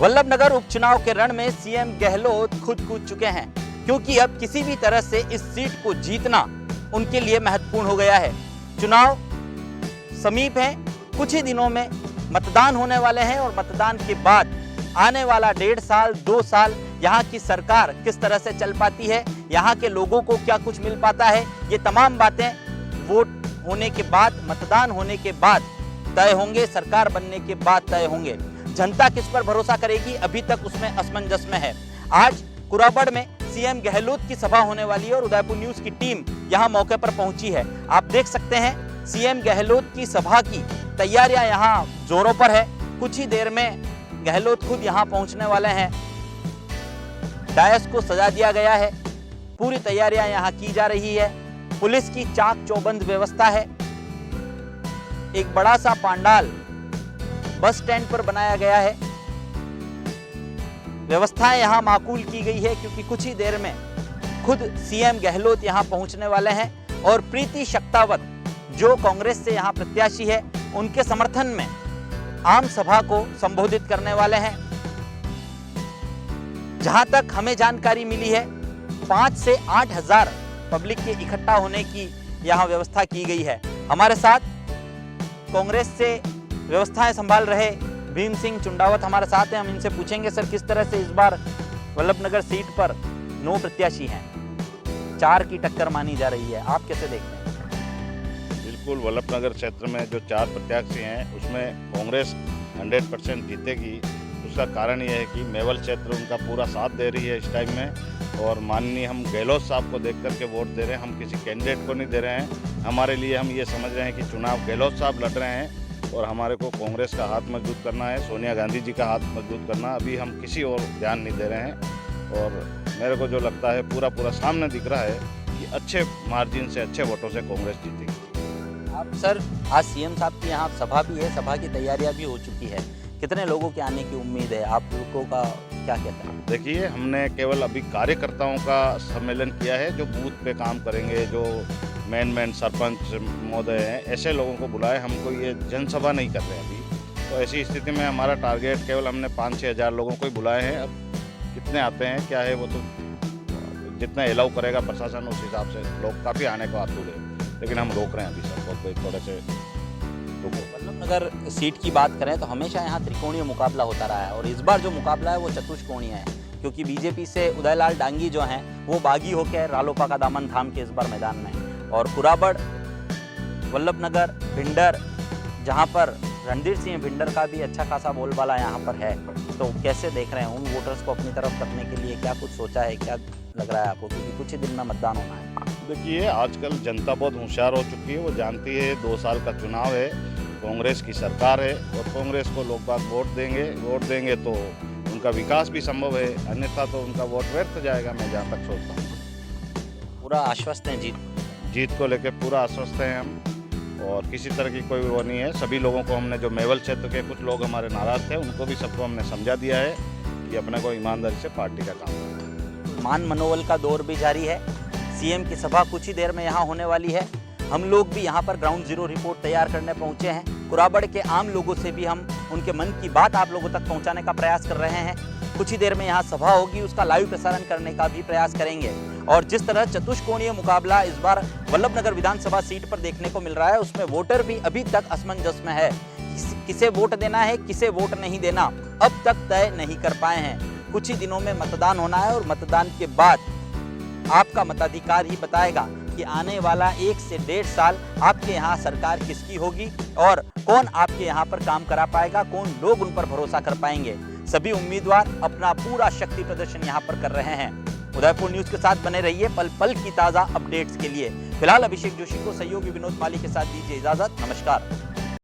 वल्लभनगर उपचुनाव के रण में सीएम गहलोत खुद कूद चुके हैं, क्योंकि अब किसी भी तरह से इस सीट को जीतना उनके लिए महत्वपूर्ण हो गया है। चुनाव समीप है, कुछ ही दिनों में मतदान होने वाले हैं और मतदान के बाद आने वाला 1.5 साल 2 साल यहाँ की सरकार किस तरह से चल पाती है, यहाँ के लोगों को क्या कुछ मिल पाता है, ये तमाम बातें वोट होने के बाद, मतदान होने के बाद तय होंगे, सरकार बनने के बाद तय होंगे। जनता किस पर भरोसा करेगी, अभी तक उसमें असमंजस में है। आज कुराबड़ में सीएम गहलोत की सभा होने वाली है और उदयपुर न्यूज की टीम यहां मौके पर पहुंची है। आप देख सकते हैं सीएम गहलोत की सभा की तैयारियां यहां जोरों पर है। कुछ ही देर में गहलोत खुद यहां पहुंचने वाले हैं। डायस को सजा दिया गया है, पूरी तैयारियां यहां की जा रही है। पुलिस की चाक चौबंद व्यवस्था है। एक बड़ा सा पंडाल बस स्टैंड पर बनाया गया है। व्यवस्थाएं यहां माकूल की गई है, क्योंकि कुछ ही देर में खुद सीएम गहलोत यहां पहुंचने वाले हैं और प्रीति शक्तावत जो कांग्रेस से यहां प्रत्याशी है, उनके समर्थन में आम सभा को संबोधित करने वाले हैं। जहां तक हमें जानकारी मिली है, 5 से 8 हजार पब्लिक के इकट्ठा होने की यहां व्यवस्था की गई है। हमारे साथ कांग्रेस से व्यवस्थाएं संभाल रहे भीम सिंह चुंडावत हमारे साथ हैं। हम इनसे पूछेंगे, सर किस तरह से इस बार वल्लभनगर सीट पर 9 प्रत्याशी हैं, 4 की टक्कर मानी जा रही है, आप कैसे देखते हैं? बिल्कुल, वल्लभनगर क्षेत्र में जो 4 प्रत्याशी हैं उसमें कांग्रेस 100% जीतेगी। उसका कारण यह है कि मेवल क्षेत्र उनका पूरा साथ दे रही है इस टाइम में, और माननीय हम गहलोत साहब को देख करके वोट दे रहे हैं। हम किसी कैंडिडेट को नहीं दे रहे हैं। हमारे लिए हम ये समझ रहे हैं कि चुनाव गहलोत साहब लड़ रहे हैं और हमारे को कांग्रेस का हाथ मजबूत करना है, सोनिया गांधी जी का हाथ मजबूत करना। अभी हम किसी और ध्यान नहीं दे रहे हैं और मेरे को जो लगता है पूरा सामने दिख रहा है कि अच्छे मार्जिन से, अच्छे वोटों से कांग्रेस जीतेगी। आप सर, आज सीएम साहब की यहाँ सभा भी है, सभा की तैयारियां भी हो चुकी है, कितने लोगों के आने की उम्मीद है, आप लोगों का क्या कहते हैं? देखिए, हमने केवल अभी कार्यकर्ताओं का सम्मेलन किया है, जो बूथ पे काम करेंगे, जो मेन सरपंच महोदय हैं, ऐसे लोगों को बुलाए। हमको ये जनसभा नहीं कर रहे हैं अभी। तो ऐसी स्थिति में हमारा टारगेट केवल हमने 5-6 हज़ार लोगों को ही बुलाए हैं। अब कितने आते हैं क्या है वो तो जितना अलाउ करेगा प्रशासन, उस हिसाब से लोग काफ़ी आने को आतुर है, लेकिन हम रोक रहे हैं अभी सबको, थोड़े से रुको। वल्लभनगर सीट की बात करें तो हमेशा यहाँ त्रिकोणीय मुकाबला होता रहा है और इस बार जो मुकाबला है वो चतुष्कोणीय है, क्योंकि बीजेपी से उदयलाल डांगी जो हैं वो बागी होकर रालोपा का दामन थाम के इस बार मैदान में है। और कुराबड़, वल्लभनगर, भिंडर, जहाँ पर रणधीर सिंह भिंडर का भी अच्छा खासा बोलबाला यहाँ पर है, तो कैसे देख रहे हैं उन वोटर्स को अपनी तरफ रखने के लिए? क्या कुछ सोचा है, क्या लग रहा है आपको, क्योंकि कुछ ही दिन में मतदान होना है? देखिए, आजकल जनता बहुत होशियार हो चुकी है। वो जानती है 2 साल का चुनाव है, कांग्रेस की सरकार है और कांग्रेस को लोग बाग वोट देंगे तो उनका विकास भी संभव है, अन्यथा तो उनका वोट व्यर्थ जाएगा। मैं जहाँ तक सोचता हूँ पूरा आश्वस्त हैं जीत को लेकर, पूरा आश्वस्त हैं हम, और किसी तरह की कोई वो नहीं है। सभी लोगों को हमने, जो मेवल क्षेत्र के कुछ लोग हमारे नाराज थे, उनको भी सबको हमने समझा दिया है कि अपने को ईमानदारी से पार्टी का काम करना है। मान मनोबल का दौर भी जारी है। सीएम की सभा कुछ ही देर में यहाँ होने वाली है। हम लोग भी यहाँ पर ग्राउंड जीरो रिपोर्ट तैयार करने पहुँचे हैं। कुराबड़ के आम लोगों से भी हम उनके मन की बात आप लोगों तक पहुँचाने का प्रयास कर रहे हैं। कुछ ही देर में यहाँ सभा होगी, उसका लाइव प्रसारण करने का भी प्रयास करेंगे। और जिस तरह चतुष्कोणीय मुकाबला इस बार वल्लभनगर विधानसभा सीट पर देखने को मिल रहा है, उसमें वोटर भी अभी तक असमंजस में है। किसे वोट देना है, किसे वोट नहीं देना, अब तक तय नहीं कर पाए हैं। कुछ ही दिनों में मतदान होना है और मतदान के बाद आपका मताधिकार ही बताएगा कि आने वाला 1 से 1.5 साल आपके यहाँ सरकार किसकी होगी और कौन आपके यहाँ पर काम करा पाएगा, कौन लोग उन पर भरोसा कर पाएंगे। सभी उम्मीदवार अपना पूरा शक्ति प्रदर्शन यहाँ पर कर रहे हैं। उदयपुर न्यूज के साथ बने रहिए पल पल की ताज़ा अपडेट्स के लिए। फिलहाल अभिषेक जोशी को सहयोगी विनोद माली के साथ दीजिए इजाजत। नमस्कार।